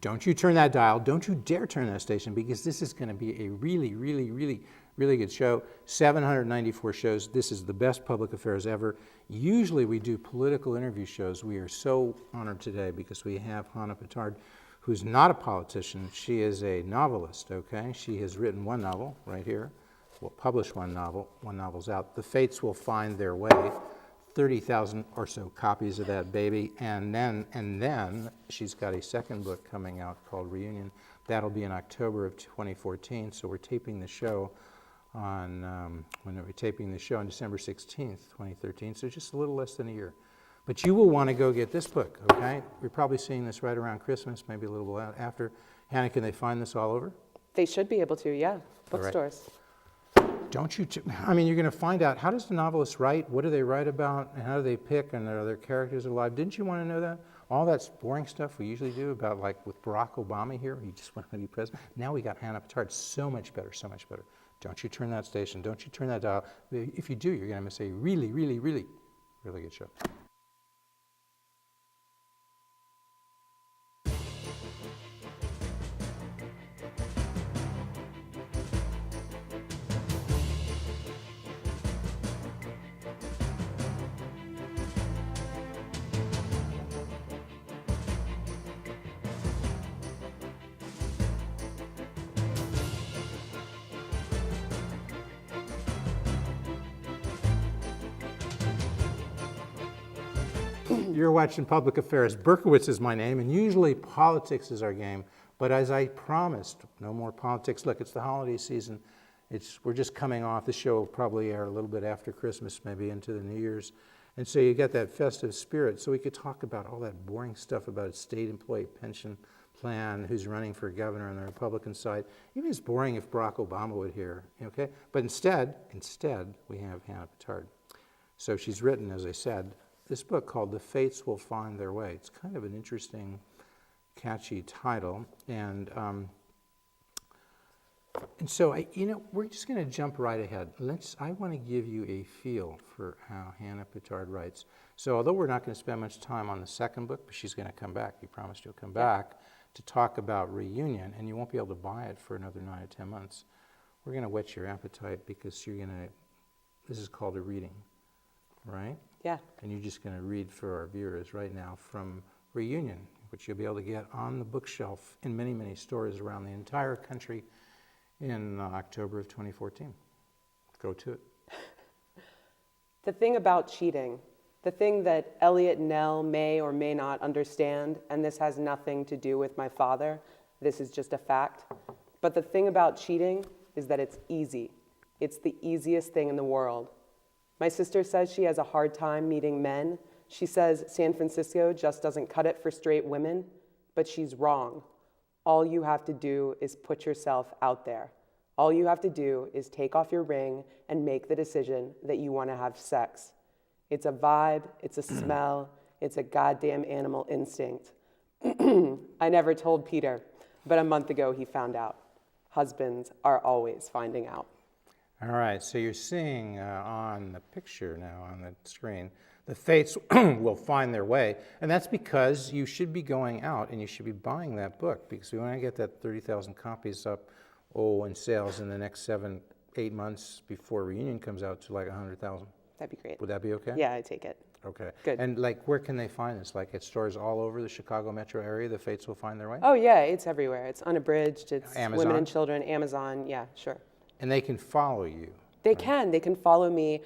Don't you turn that dial. Don't you dare turn that station, because this is going to be a really, really, really, really good show. 794 shows. This is the best public affairs ever. Usually we do political interview shows. We are so honored today because we have Hannah Pittard, who's not a politician. She is a novelist, okay? She has written one novel right here. Well, published one novel. One novel's out. The Fates Will Find Their Way. 30,000 or so copies of that baby, and then she's got a second book coming out called Reunion. That'll be in October of 2014. So we're taping the show on when are we taping the show on December 16th, 2013. So just a little less than a year. But you will want to go get this book, okay? We're probably seeing this right around Christmas, maybe a little bit after. Hannah, can they find this all over? They should be able to, yeah. Bookstores. Right. Don't you, I mean, you're going to find out, how does the novelist write? What do they write about? And how do they pick? And are their characters alive? Didn't you want to know that? All that boring stuff we usually do about, like with Barack Obama here, he just wanted to be president. Now we got Hannah Pittard. So much better, so much better. Don't you turn that station. Don't you turn that dial. If you do, you're going to miss a really, really, really, really good show. You're watching Public Affairs. Berkowitz is my name, and usually politics is our game. But as I promised, no more politics. Look, it's the holiday season. We're just coming off. The show will probably air a little bit after Christmas, maybe into the New Year's. And so you get that festive spirit. So we could talk about all that boring stuff about a state employee pension plan, who's running for governor on the Republican side. Even it's boring if Barack Obama would hear, okay? But instead, we have Hannah Pittard. So she's written, as I said, this book called The Fates Will Find Their Way. It's kind of an interesting, catchy title. And so, we're just going to jump right ahead. I want to give you a feel for how Hannah Pittard writes. So although we're not going to spend much time on the second book, but she's going to come back. You promised you'll come back to talk about Reunion, and you won't be able to buy it for another 9 or 10 months. We're going to whet your appetite because this is called a reading, right? Yeah. And you're just going to read for our viewers right now from Reunion, which you'll be able to get on the bookshelf in many, many stores around the entire country in October of 2014. Go to it. The thing about cheating, the thing that Elliot and Nell may or may not understand, and this has nothing to do with my father, this is just a fact, but the thing about cheating is that it's easy. It's the easiest thing in the world. My sister says she has a hard time meeting men. She says San Francisco just doesn't cut it for straight women, but she's wrong. All you have to do is put yourself out there. All you have to do is take off your ring and make the decision that you want to have sex. It's a vibe, it's a smell, it's a goddamn animal instinct. I never told Peter, but a month ago he found out. Husbands are always finding out. All right, so you're seeing on the picture now on the screen, the fates will find their way. And that's because you should be going out and you should be buying that book, because we want to get that 30,000 copies up, in sales in the next 7-8 months before Reunion comes out to like 100,000. That'd be great. Would that be okay? Yeah, I'd take it. Okay. Good. And where can they find this? Like at stores all over the Chicago metro area, the fates will find their way? Oh yeah, it's everywhere. It's unabridged, it's Amazon? Women and Children, Amazon, yeah, sure. And they can follow you. They can follow me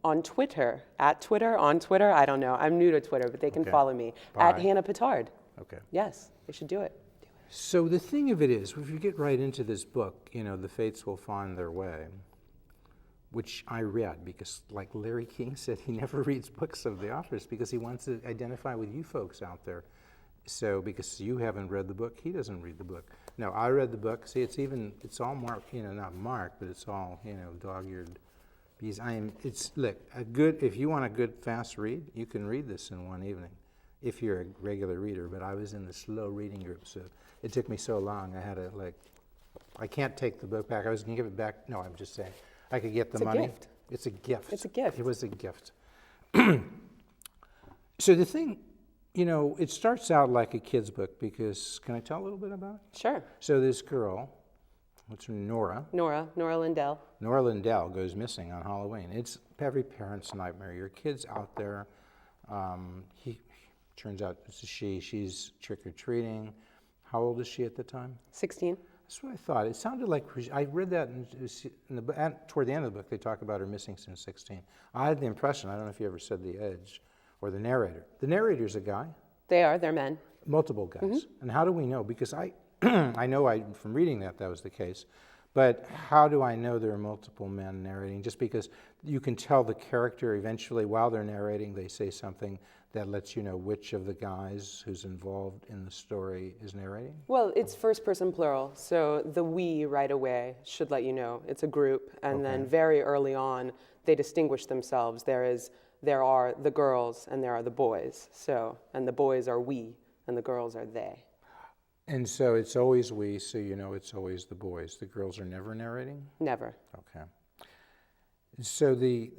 on Twitter, on Twitter, I don't know. I'm new to Twitter, but they can follow me at Hannah Pittard. Okay. Yes, they should do it. So the thing of it is, if you get right into this book, The Fates Will Find Their Way, which I read because, like Larry King said, he never reads books of the authors because he wants to identify with you folks out there. So because you haven't read the book, he doesn't read the book. No, I read the book. See, it's all marked, not marked, but it's all, dog-eared. Because if you want a good fast read, you can read this in one evening if you're a regular reader. But I was in the slow reading group, so it took me so long. I had to I can't take the book back. I was going to give it back. No, I'm just saying. I could get the money. It's a gift. It's a gift. It was a gift. So the thing You know, it starts out like a kid's book because, can I tell a little bit about it? Sure. So this girl, what's her, Nora Lindell. Nora Lindell goes missing on Halloween. It's every parent's nightmare. Your kid's out there. He turns out it's a she. She's trick-or-treating. How old is she at the time? 16. That's what I thought. It sounded like, I read that toward the end of the book, they talk about her missing since 16. I had the impression, I don't know if you ever said the Edge, or the narrator. The narrator's a guy. They're men. Multiple guys. Mm-hmm. And how do we know? Because I know from reading that was the case. But how do I know there are multiple men narrating? Just because you can tell the character eventually while they're narrating, they say something that lets you know which of the guys who's involved in the story is narrating? Well, it's first person plural, so the we right away should let you know it's a group, and then very early on they distinguish themselves. There are the girls and there are the boys. So, and the boys are we and the girls are they. And so it's always we, so you know it's always the boys. The girls are never narrating? Never. Okay. So the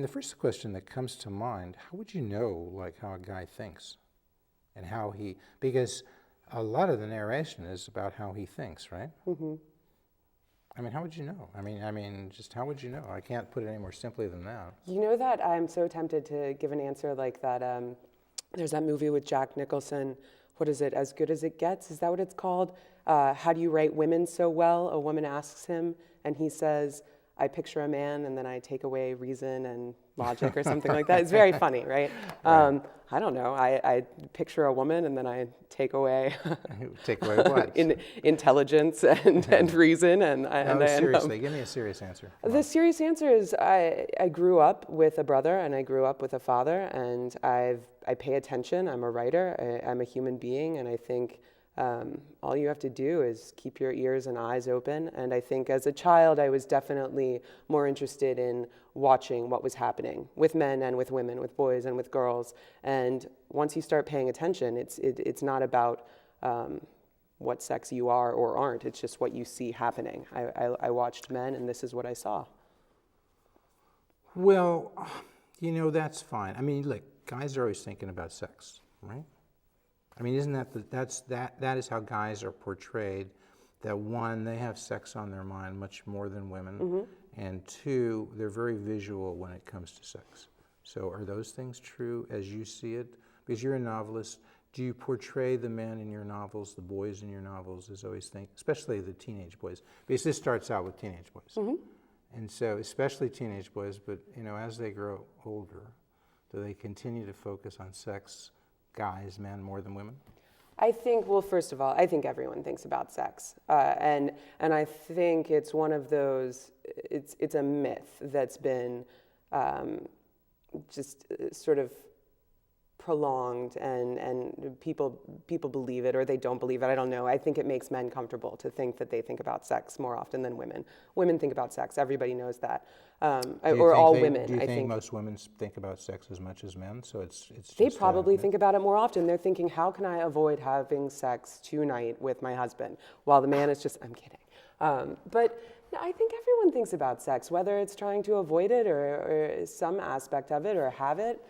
first question that comes to mind, how would you know, like, how a guy thinks? And how he, because a lot of the narration is about how he thinks, right? Mm-hmm. I mean, how would you know? I mean, just how would you know? I can't put it any more simply than that. You know that I'm so tempted to give an answer like that. There's that movie with Jack Nicholson. What is it? As Good as It Gets? Is that what it's called? How do you write women so well? A woman asks him, and he says, I picture a man and then I take away reason and logic or something like that. It's very funny, right? Right. I don't know. I picture a woman and then I take away Take away what? Intelligence and reason. And seriously, give me a serious answer. The serious answer is I grew up with a brother and I grew up with a father, and I pay attention. I'm a writer. I'm a human being, and I think all you have to do is keep your ears and eyes open. And I think as a child, I was definitely more interested in watching what was happening with men and with women, with boys and with girls. And once you start paying attention, it's not about what sex you are or aren't. It's just what you see happening. I watched men, and this is what I saw. Well, that's fine. I mean, look, guys are always thinking about sex, right? I mean, isn't that is how guys are portrayed? That one, they have sex on their mind much more than women, mm-hmm. and two, they're very visual when it comes to sex. So, are those things true as you see it? Because you're a novelist, do you portray the men in your novels, the boys in your novels, as always think, especially the teenage boys? Because this starts out with teenage boys, mm-hmm. and so especially teenage boys. But as they grow older, do they continue to focus on sex? Guys, men, more than women? I think, well, first of all, I think everyone thinks about sex. And I think it's one of those, it's a myth that's been just sort of prolonged, and people believe it or they don't believe it. I don't know. I think it makes men comfortable to think that they think about sex more often than women. Women think about sex. Everybody knows that. Or all women. Do you think most women think about sex as much as men? So it's they probably think about it more often. They're thinking, how can I avoid having sex tonight with my husband? While the man is just, I'm kidding. But I think everyone thinks about sex, whether it's trying to avoid it or some aspect of it or have it.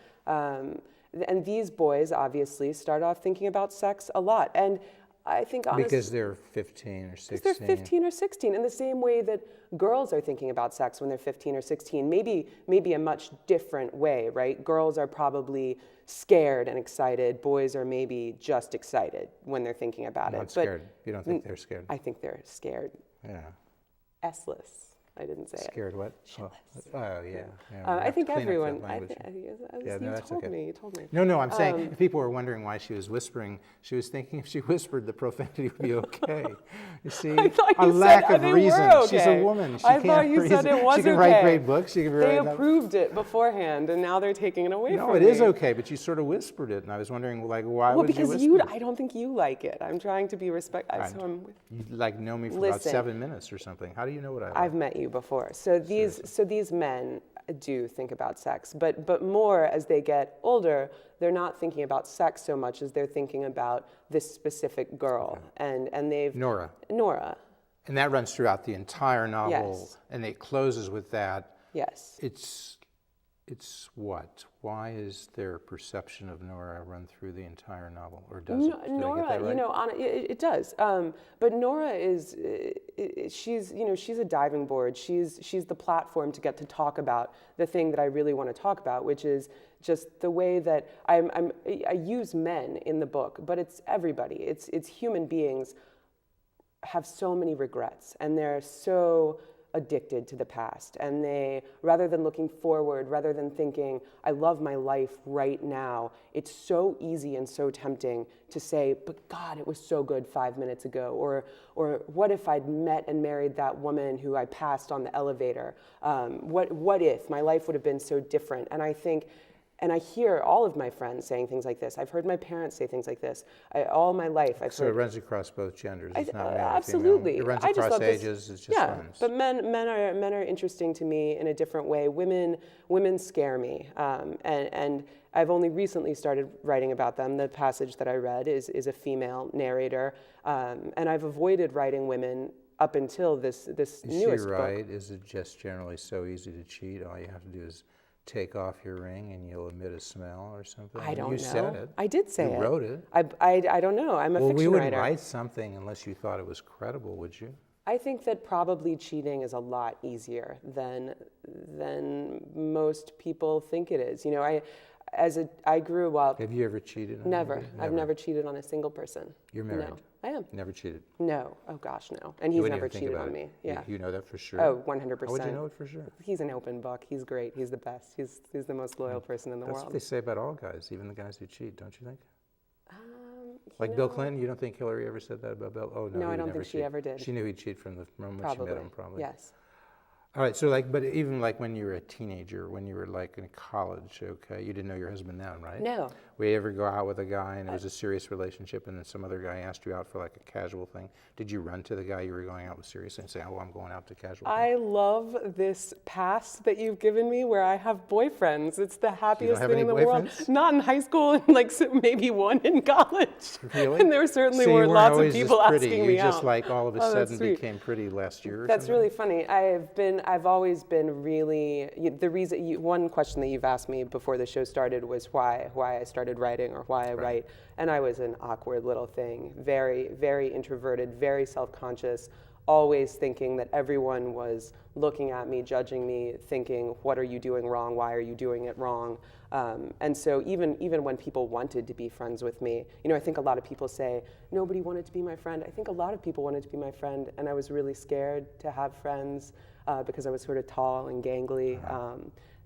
And these boys obviously start off thinking about sex a lot. And I think honestly, because they're 15 or 16. Because they're 15 or 16, in the same way that girls are thinking about sex when they're 15 or 16, maybe a much different way, right? Girls are probably scared and excited. Boys are maybe just excited when they're thinking about it. Not scared. You don't think they're scared? I think they're scared. Yeah. S-less. I didn't say it. Scared what? Oh, yeah. I think everyone. You told me. No, I'm saying if people were wondering why she was whispering, she was thinking if she whispered, the profanity would be okay. You see, I thought you a lack said of reason. Okay. She's a woman. She I can't thought you reason. said it was She can write great books. She can They approved it beforehand, and now they're taking it away from me. No, it is okay, but you sort of whispered it, and I was wondering, why would you whisper? Well, because I don't think you like it. I'm trying to be respectful. You know me for about 7 minutes or something. How do you know what I like? I've met you before, so these men do think about sex, but more as they get older, they're not thinking about sex so much as they're thinking about this specific girl, and they've Nora, and that runs throughout the entire novel, yes. and it closes with that. Yes, it's what? Why is their perception of Nora run through the entire novel, or does it? Did I get Nora, that right? it does. But Nora is, she's a diving board. She's the platform to get to talk about the thing that I really want to talk about, which is just the way that I use men in the book, but it's everybody. It's human beings have so many regrets, and they're so addicted to the past, and they, rather than looking forward, rather than thinking, I love my life right now, it's so easy and so tempting to say, but God, it was so good 5 minutes ago, or what if I'd met and married that woman who I passed on the elevator? What if my life would have been so different? And I think, and I hear all of my friends saying things like this. I've heard my parents say things like this. All my life, I've So heard. it runs across both genders. It's not male or Absolutely. female. It runs I just across love this. ages. It's just Yeah, friends. but men are interesting to me in a different way. Women scare me, and I've only recently started writing about them. The passage that I read is a female narrator, and I've avoided writing women up until this Is newest she book. right? Is it just generally so easy to cheat? All you have to do is take off your ring and you'll emit a smell or something? I don't you know. said it. I did say you it. You wrote it. I don't know. I'm a Well, fiction we wouldn't writer. write something unless you thought it was credible, would you? I think that probably cheating is a lot easier than most people think it is. You know, I grew up. Have you ever cheated on Never. anybody? I've never cheated on a single person. You're married? No, I am. Never cheated? No. Oh gosh, no. And You he's wouldn't never even think cheated about on it. me. Yeah. You know that for sure? Oh, 100%. How would you know it for sure? He's an open book. He's great. He's the best. He's the most loyal person in the That's world. what they say about all guys, even the guys who cheat, don't you think? You Like Bill know, Clinton, you don't think Hillary ever said that about Bill? Oh, no, No, I he'd don't never think she cheat. ever did. She knew he'd cheat from the moment Probably. she met him, probably. Yes. All right, so like, but even like when you were a teenager, when you were like in college, okay, you didn't know your husband then, right? No. Would you ever go out with a guy and it was a serious relationship and then some other guy asked you out for like a casual thing? Did you run to the guy you were going out with seriously and say, oh, I'm going out to casual thing? I love this pass that you've given me where I have boyfriends. It's the happiest have thing any in the world. boyfriends? Not in high school, and like maybe one in college. Really? And there certainly So you weren't weren't lots of always this people pretty. asking You me just out. like all of a Oh, that's sudden sweet. became pretty last year or That's something? really funny. I've always been really, the reason, one question that you've asked me before the show started was why I started writing or why I write. And I was an awkward little thing, very, very introverted, very self-conscious, always thinking that everyone was looking at me, judging me, thinking, what are you doing wrong? Why are you doing it wrong? And so even when people wanted to be friends with me, you know, I think a lot of people say, nobody wanted to be my friend. I think a lot of people wanted to be my friend, and I was really scared to have friends because I was sort of tall and gangly.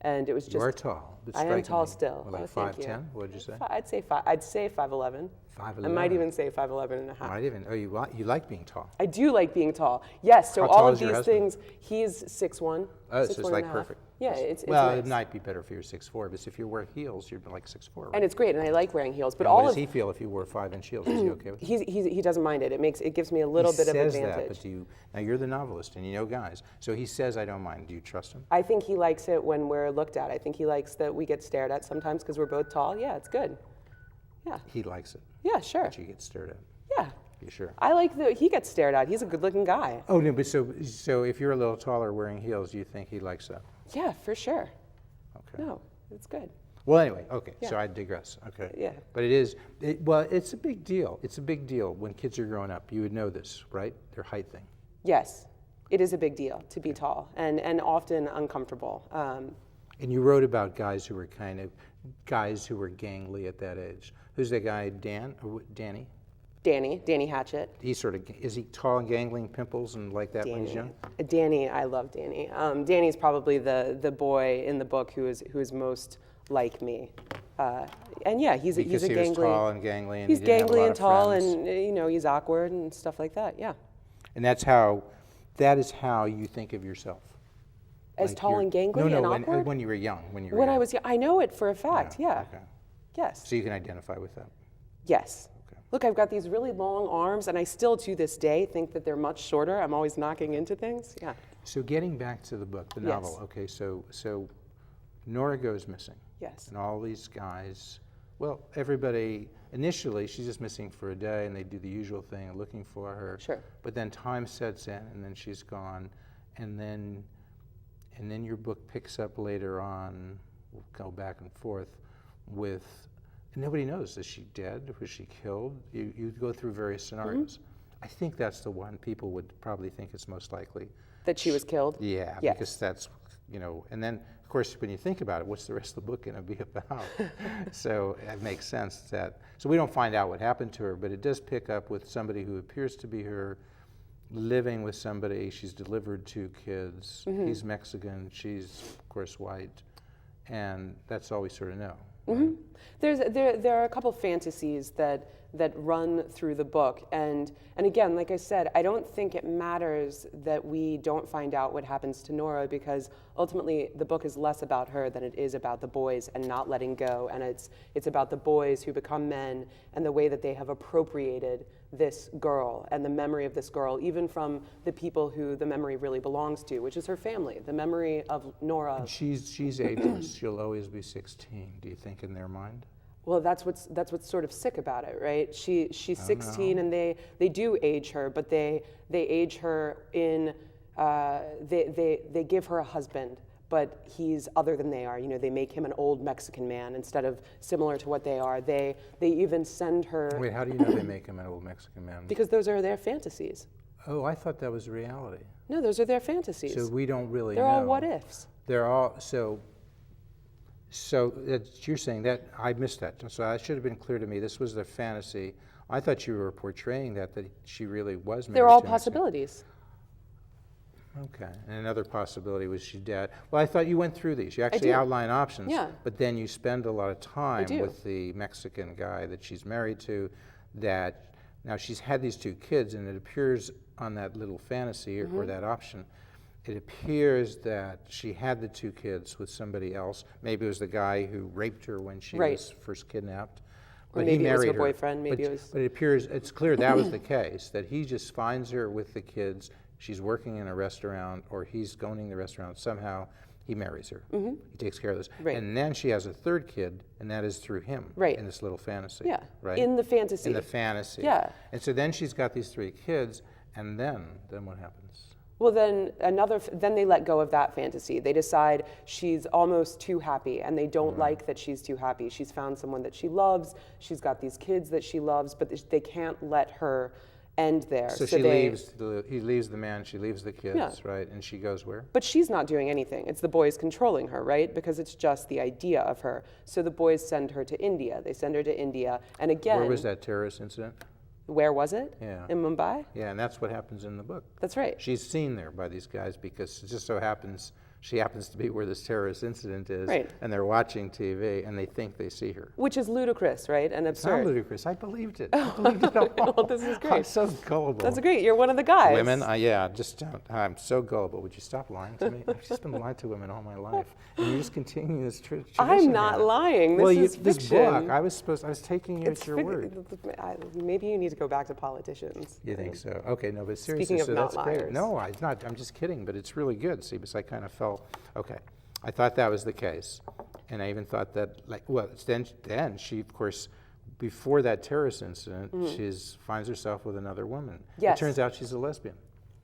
And it was just. You are tall. But I am tall still. Well, like Oh, thank 5'10"? you. What did you say? I'd say 5'11". 5'11". I might even say 5'11 and a half. Might even. Oh, you like being tall. I do like being tall. Yes, so How all tall of is your these husband? things, he's 6'1". Oh, so 6'1 it's and like a half. perfect. Yeah, it's well, nice. it might be better if you're 6'4", but if you wear heels, you're like 6'4", right? And it's great, and I like wearing heels. But And all what of does he feel if you wore 5-inch heels? Is he okay with it? he doesn't mind it. It gives me a little bit of He says advantage. that, but do you, now you're the novelist and you know guys, so he says I don't mind. Do you trust him? I think he likes it when we're looked at. I think he likes that we get stared at sometimes because we're both tall. Yeah, it's good. Yeah. He likes it, Yeah, sure. but you get stared at. Yeah. You sure? I like that he gets stared at. He's a good-looking guy. Oh, no, but so if you're a little taller wearing heels, you think he likes that? Yeah, for sure. Okay. No, it's good. Well, anyway, okay, so Yeah. I digress, okay. Yeah. But it's a big deal. It's a big deal when kids are growing up. You would know this, right? Their height thing. Yes, it is a big deal to be tall and often uncomfortable. And you wrote about guys who were gangly at that age. Who's that guy, Danny? Danny Hatchett. He's is he tall and gangling, pimples and like that when he's young? Danny, I love Danny. Danny's probably the boy in the book who is most like me. And yeah, he's a Because he gangly. was tall and gangly and He's he didn't have a gangly lot and of tall, friends. and you know he's awkward and stuff like that. Yeah. And that is how you think of yourself. As Like tall you're- and gangly no, and when, awkward. when you were young. When When I was young, I know it for a fact. Yeah. Okay. Yes. So you can identify with that. Yes. Okay. Look, I've got these really long arms, and I still, to this day, think that they're much shorter. I'm always knocking into things. Yeah. So getting back to the book, the Yes. novel. Okay, so Nora goes missing. Yes. And all these guys, well, everybody, initially she's just missing for a day and they do the usual thing, looking for her. Sure. But then time sets in and then she's gone. And then your book picks up later on go back and forth with, and nobody knows, is she dead? Was she killed? You go through various scenarios. I think that's the one people would probably think is most likely. That she was killed? Yeah, Yes. because that's, and then, of course, when you think about it, what's the rest of the book going to be about? So it makes sense that, so we don't find out what happened to her, but it does pick up with somebody who appears to be her, living with somebody. She's delivered 2 kids. He's Mexican, she's, of course, white, and that's all we sort of know. Right? There are a couple fantasies that run through the book, and again, like I said, I don't think it matters that we don't find out what happens to Nora, because ultimately the book is less about her than it is about the boys and not letting go, and it's about the boys who become men and the way that they have appropriated this girl and the memory of this girl, even from the people who the memory really belongs to, which is her family. The memory of Nora. And she's ageless. She'll always be 16. Do you think in their mind? Well, that's what's sort of sick about it, right? She's 16, and they do age her, but they age her in they give her a husband, but he's other than they are. They make him an old Mexican man instead of similar to what they are. They even send her. Wait, how do you know they make him an old Mexican man? Because those are their fantasies. Oh, I thought that was reality. No, those are their fantasies. So we don't really know. They're all what ifs. They're all so you're saying that I missed that. So that should have been clear to me. This was the fantasy. I thought you were portraying that she really was married. They're all to possibilities. Okay, and another possibility was she dead. Well, I thought you went through these. You actually outline options, Yeah. but then you spend a lot of time do. with the Mexican guy that she's married to. That now she's had these 2 kids, and it appears on that little fantasy or that option, it appears that she had the 2 kids with somebody else. Maybe it was the guy who raped her when she was first kidnapped. Or But maybe he it was married her boyfriend. Maybe but, it was. But it appears it's clear that was the case. That he just finds her with the kids. She's working in a restaurant, or he's owning the restaurant. Somehow he marries her. He takes care of this, Right. and then she has a 3rd kid, and that is through him. Right. In this little fantasy. Yeah. Right. In the fantasy. In the fantasy. Yeah. And so then she's got these 3 kids, and then what happens? Well, then they let go of that fantasy. They decide she's almost too happy, and they don't like that she's too happy. She's found someone that she loves. She's got these kids that she loves, but they can't let her end there. So he leaves the man, she leaves the kids, right? And she goes where? But she's not doing anything. It's the boys controlling her, right? Because it's just the idea of her. So the boys send her to India. They send her to India, and again. Where was that terrorist incident? Where was it? Yeah. In Mumbai? Yeah, and that's what happens in the book. That's right. She's seen there by these guys because it just so happens she happens to be where this terrorist incident is, Right. and they're watching TV and they think they see her. Which is ludicrous, right? And It's not absurd. ludicrous. I believed it. I believed it all. Well, this is great. I'm so gullible. That's great. You're one of the guys. Women, just don't. I'm so gullible. Would you stop lying to me? I've just been lying to women all my life, and you just continue this tradition. I'm not here. lying. This Well, is this fiction. book, I was taking you at your word. Maybe you need to go back to politicians. You think so? Okay, no, but seriously, Speaking of so not that's great. liars. No, I'm not. I'm just kidding, but it's really good. See, because I kind of felt, okay, I thought that was the case, and I even thought that, then she, of course, before that terrorist incident, she finds herself with another woman. Yes. It turns out she's a lesbian.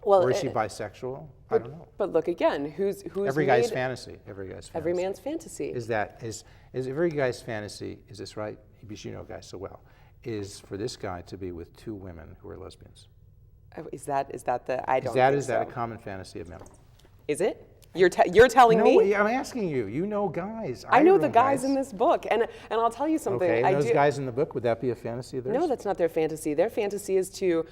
Well, Or is she bisexual? I don't know. But look again, who's Every guy's made fantasy. Every guy's fantasy. every man's fantasy? Is every guy's fantasy? Is this right? Because you know guys so well. Is for this guy to be with 2 women who are lesbians. Is that the? I don't. Is that think a so. common fantasy of men? Is it? You're telling No, me? I'm asking you. You know guys. I know the guys in this book, and I'll tell you something. Okay, and those do, guys in the book, would that be a fantasy of theirs? No, that's not their fantasy. Their fantasy is to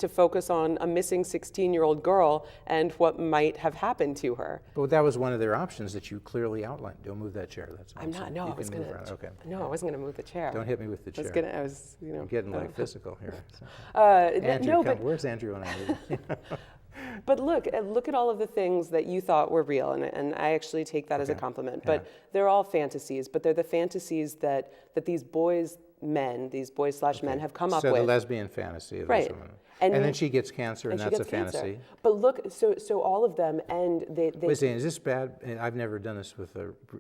focus on a missing 16-year-old girl and what might have happened to her. But that was one of their options that you clearly outlined. Don't move that chair. That's all I'm not. saying. No, You I was can move gonna. around. Okay. No, I wasn't gonna move the chair. Don't hit me with the chair. I was I'm getting physical here. So. Andrew, Andrew, but where's Andrew when I need him? But look at all of the things that you thought were real, and I actually take that as a compliment. Yeah. But they're all fantasies, but they're the fantasies that these boys men have come up So with. the lesbian fantasy of Right. this woman. And And then she gets cancer, and she that's a gets cancer. fantasy. But look, so all of them, and they Wait a second, is this bad? And I've never done this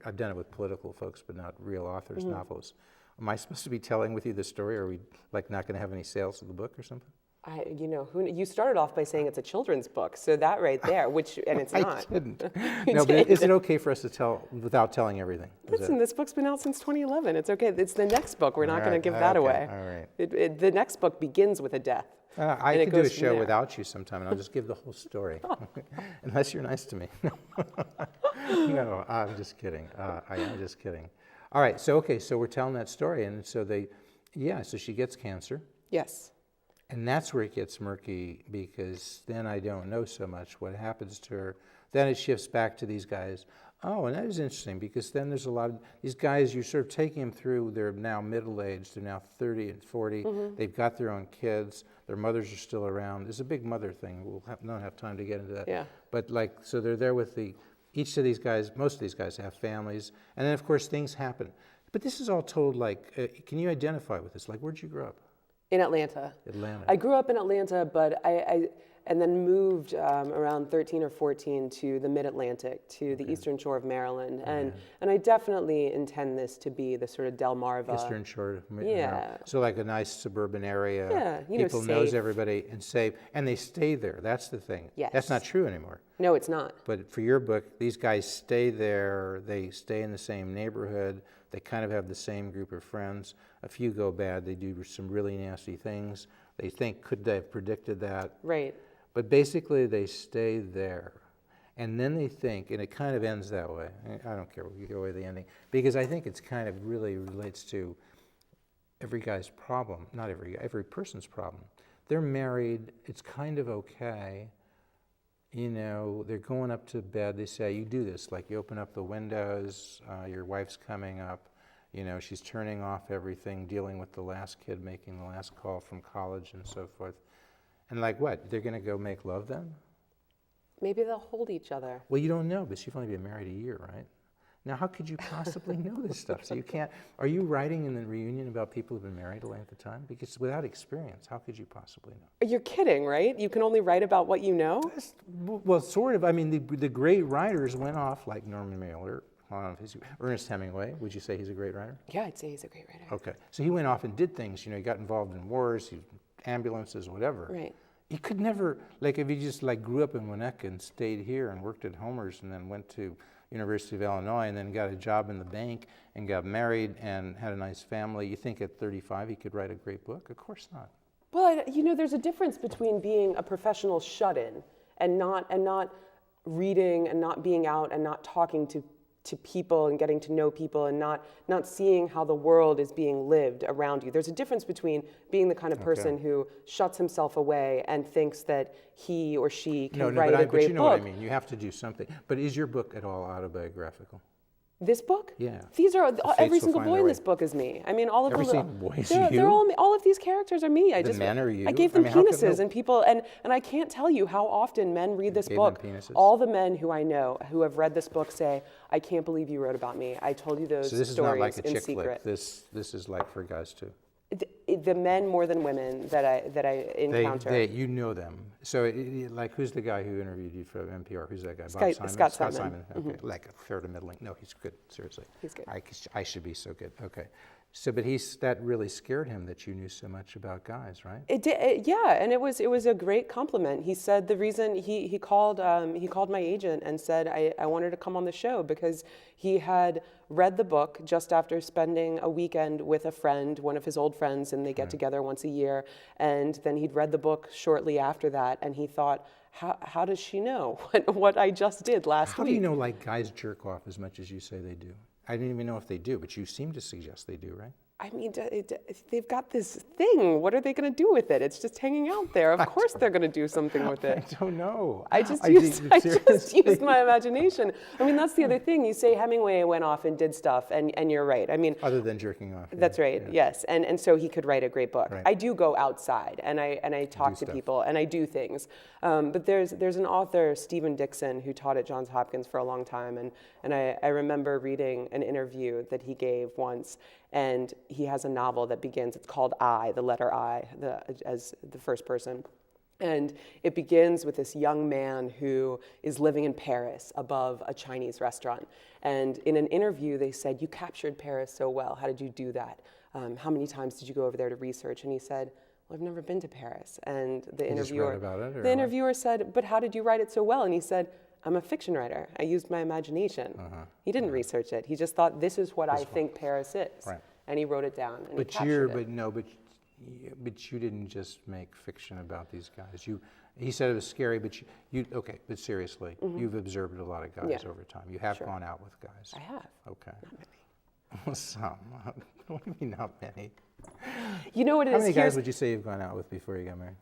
I've done it with political folks, but not real authors, Mm-hmm. novelists. Am I supposed to be telling with you the story? Or are we not going to have any sales of the book or something? You started off by saying it's a children's book, so that right there, and it's not. I didn't. You No, but did. is it okay for us to tell without telling everything? Listen, this book's been out since 2011. It's okay. It's the next book. We're not going to Alright, give that okay, away. all right. The next book begins with a death. I and it could do a goes from show there. without you sometime, and I'll just give the whole story, unless you're nice to me. No, I'm just kidding. I am just kidding. All right, so we're telling that story, and so so she gets cancer, Yes. and that's where it gets murky, because then I don't know so much what happens to her. Then it shifts back to these guys. Oh, and that is interesting, because then there's a lot of these guys, you're sort of taking them through, they're now middle-aged, they're now 30 and 40, they've got their own kids, their mothers are still around. There's a big mother thing, not have time to get into that. Yeah. But so they're there with each of these guys, most of these guys have families, and then of course things happen. But this is all told can you identify with this? Like, where'd you grow up? In Atlanta. Atlanta. I grew up in Atlanta, but and then moved around 13 or 14 to the Mid-Atlantic, to the Eastern Shore of Maryland, and I definitely intend this to be the sort of Delmarva. Eastern Shore. Yeah. So like a nice suburban area. Yeah, People knows safe. everybody and safe, and they stay there. That's the thing. Yes. That's not true anymore. No, it's not. But for your book, these guys stay there. They stay in the same neighborhood. They kind of have the same group of friends. A few go bad. They do some really nasty things. They think, could they have predicted that? Right. But basically, they stay there. And then they think, and it kind of ends that way. I don't care what you go away the ending, because I think it's kind of really relates to every guy's problem, not every person's problem. They're married, it's kind of okay. They're going up to bed, they say, you do this, like you open up the windows, your wife's coming up, she's turning off everything, dealing with the last kid, making the last call from college and so forth. And like what? They're going to go make love then? Maybe they'll hold each other. Well, you don't know, but you've only been married a year, right? Now, how could you possibly know this stuff? So you can't. Are you writing in the reunion about people who've been married a length of time? Because without experience, how could you possibly know? You're kidding, right? You can only write about what you know? Well, sort of. I mean, the great writers went off, like Norman Mailer, Ernest Hemingway. Would you say he's a great writer? Yeah, I'd say he's a great writer. Okay. So he went off and did things. He got involved in wars, ambulances, whatever. Right. You could never, if you just grew up in Winnetka and stayed here and worked at Homer's and then went to University of Illinois and then got a job in the bank and got married and had a nice family, you think at 35 he could write a great book? Of course not. Well, there's a difference between being a professional shut-in and not reading and not being out and not talking to people and getting to know people and not seeing how the world is being lived around you. There's a difference between being the kind of person who shuts himself away and thinks that he or she can write a great but you know book. what I mean. You have to do something. But is your book at all autobiographical? This book? Yeah. These are every will single find boy their in way. this book is me. I mean, all of Every them. single boy is they're you? all of these characters are me. The men are you? I gave them I mean, how could penises no- and people, and I can't tell you how often men read this gave book. them penises? All the men who I know who have read this book say, "I can't believe you wrote about me. I told you those So this is stories not like a in chick secret." flick. This is like for guys too. The men more than women that I encounter. You know them. So, who's the guy who interviewed you for NPR? Who's that guy? Scott Simon. Okay, like fair to middling. No, he's good. Seriously, He's good. I should be so good. Okay, so but that really scared him that you knew so much about guys, right? It did, yeah, and it was a great compliment. He said the reason he called my agent and said I wanted to come on the show because he had read the book just after spending a weekend with a friend, one of his old friends, and they get together once a year. And then he'd read the book shortly after that, and he thought, how does she know what I just did last week? How do you know guys jerk off as much as you say they do? I don't even know if they do, but you seem to suggest they do, right? I mean, they've got this thing. What are they going to do with it? It's just hanging out there. Of course they're going to do something with it. I don't know. I just used my imagination. I mean, that's the other thing. You say Hemingway went off and did stuff, and you're right. I mean, Other than jerking off. that's right. Yeah. Yes, and so he could write a great book. Right. I do go outside and I talk to stuff. people and I do things. But there's an author, Stephen Dixon, who taught at Johns Hopkins for a long time, and I remember reading an interview that he gave once, and he has a novel that begins. It's called I, the letter I, as the first person. And it begins with this young man who is living in Paris above a Chinese restaurant. And in an interview, they said, "You captured Paris so well. How did you do that? How many times did you go over there to research?" And he said, well, I've never been to Paris. And the You just interviewer, read about it, or the what? interviewer said, but how did you write it so well? And he said, I'm a fiction writer. I used my imagination. He didn't research it. He just thought, this is what I think Paris is. Right. And he wrote it down and he But captured it. but you didn't just make fiction about these guys. He said it was scary, but okay, but seriously, you've observed a lot of guys over time. You have gone out with guys. I have. Okay. Not many. Well, some. What do you mean not many? You know what it How is? many guys Here's- would you say you've gone out with before you got married?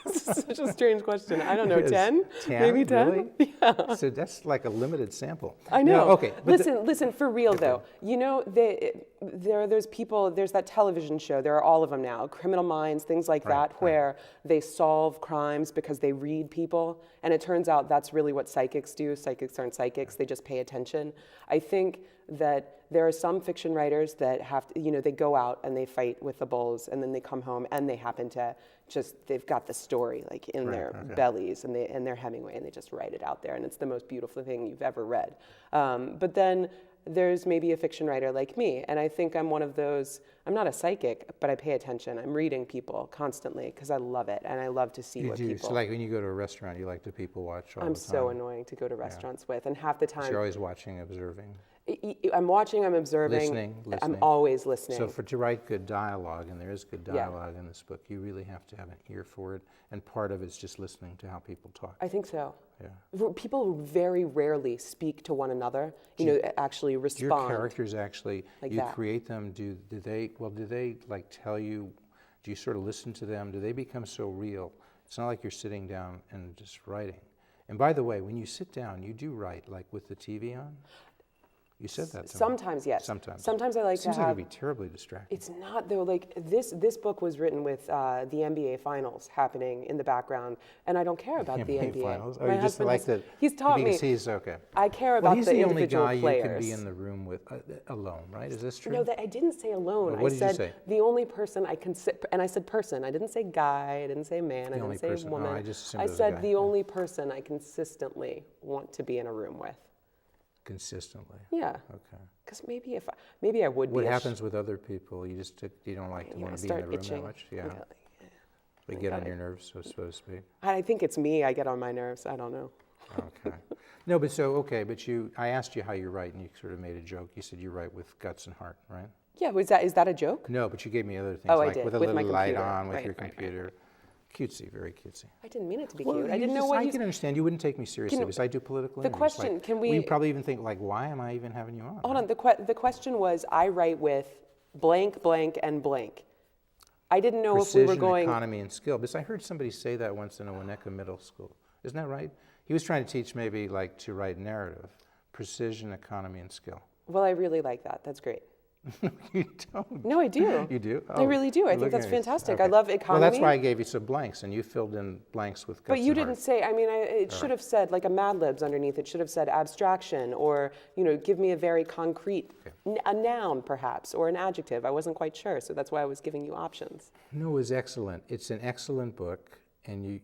This is such a strange question. I don't know, It is. 10? 10? Maybe 10? Really? Yeah. So that's like a limited sample. I know. No, okay. But Listen, for real though, you know, there are those people, there's that television show, there are all of them now, Criminal Minds, things like that, where they solve crimes because they read people, and it turns out that's really what psychics do. Psychics aren't psychics, they just pay attention. I think that there are some fiction writers that have to, you know, they go out and they fight with the bulls, and then they come home and they happen to they've got the story like in their bellies, and they're Hemingway, and they just write it out there, and it's the most beautiful thing you've ever read. But then there's maybe a fiction writer like me, and I think I'm one of those. I'm not a psychic, but I pay attention. I'm reading people constantly because I love it, and I love to see what people. So like when you go to a restaurant, you like to people watch all I'm the time. so annoying to go to restaurants with, and half the So time you're always watching, observing. I'm watching, I'm observing, Listening. I'm always listening. So to write good dialogue, and there is good dialogue in this book, you really have to have an ear for it, and part of it's just listening to how people talk. I think so. Yeah. People very rarely speak to one another, you know, actually respond. Your characters actually, Like you that. create them, do they like tell you, do you sort of listen to them? Do they become so real? It's not like you're sitting down and just writing. And by the way, when you sit down, you do write, like with the TV on? You said that to me. Sometimes, yes. Sometimes I like Seems to like have. it'd be terribly distracting. It's not though. Like this book was written with the NBA finals happening in the background, and I don't care about the NBA. Finals? Oh, My you just husband like has- that? He's taught me. Because he's okay. I care Well, about he's the the only individual guy players. you can be in the room with alone, right? Is this true? No, I didn't say alone. What I did you said say? the only person I can sit, and I said person. I didn't say guy. I didn't say man. I only didn't say person. Oh, woman. I just assumed I it was a said guy. the only person I consistently want to be in a room with. Consistently. Yeah. Okay. Because maybe I would be. What happens with other people? You don't like to You want to be in start the room itching. that much? Yeah. Yeah. They get on your nerves, so to speak. I think it's me. I get on my nerves. I don't know. Okay. No, but I asked you how you write, and you sort of made a joke. You said you write with guts and heart, right? Yeah. Is that a joke? No, but you gave me other things, Oh, I like did, with a with little my light computer. on, with Right, your right, right, computer. Cutesy, very cutesy. I didn't mean it to be Well, cute. I didn't know what I you. can understand. You wouldn't take me seriously Can- because I do political the interviews. question, Like, can well, you we- probably even think, like, why am I even having you on? Hold on. The question was, I write with blank, blank, and blank. I didn't know if we were Precision, going. economy, and skill. Because I heard somebody say that once in a Winnetka Middle School. Isn't that right? He was trying to teach maybe like to write narrative. Precision, economy, and skill. Well, I really like that. That's great. You don't. No, I do. You do? I really do. I think look that's at you. fantastic. Okay. I love economy. Well, that's why I gave you some blanks, and you filled in blanks with guts But you and didn't heart. say. I mean, it should have said like a Mad Libs underneath. It should have said abstraction, or give me a very concrete, a noun perhaps, or an adjective. I wasn't quite sure, so that's why I was giving you options. No, it was excellent. It's an excellent book, and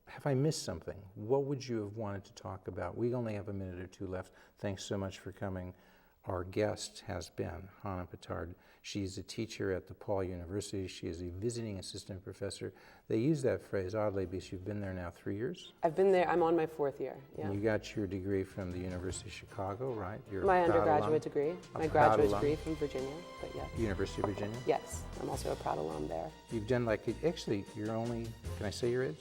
have I missed something? What would you have wanted to talk about? We only have a minute or two left. Thanks so much for coming. Our guest has been Hannah Pittard. She's a teacher at DePaul University. She is a visiting assistant professor. They use that phrase oddly because you've been there now 3 years. I've been there. I'm on my 4th year. Yeah. And you got your degree from the University of Chicago, right? You're My a proud undergraduate alum. degree. A My proud graduate alum. degree from Virginia. But yes. University of Virginia. Yes, I'm also a proud alum there. You've done actually, you're only, can I say your age?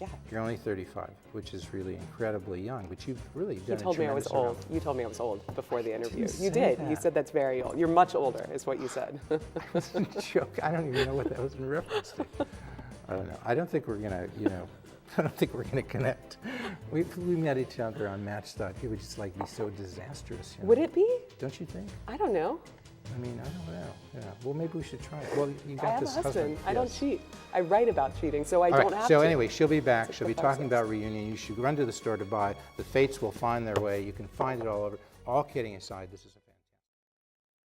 Yeah. You're only 35, which is really incredibly young, but you've really done You told me I was old. You told me I was old before the interview. You did. You said that's very old. You're much older, is what you said. Joke. I don't even know what that was in reference to. I don't know. I don't think we're gonna, I don't think we're gonna connect. We met each other on Match.com. It would just like be so disastrous. Would it be? Don't you think? I don't know. I mean, I don't know. Yeah. Well, maybe we should try it. Well, you got I have this a husband. I don't Yes. cheat. I write about cheating, so I All don't right, have so to. anyway, she'll be back. It's She'll be the talking process. about Reunion. You should run to the store to buy. The Fates will find their way. You can find it all over. All kidding aside, this is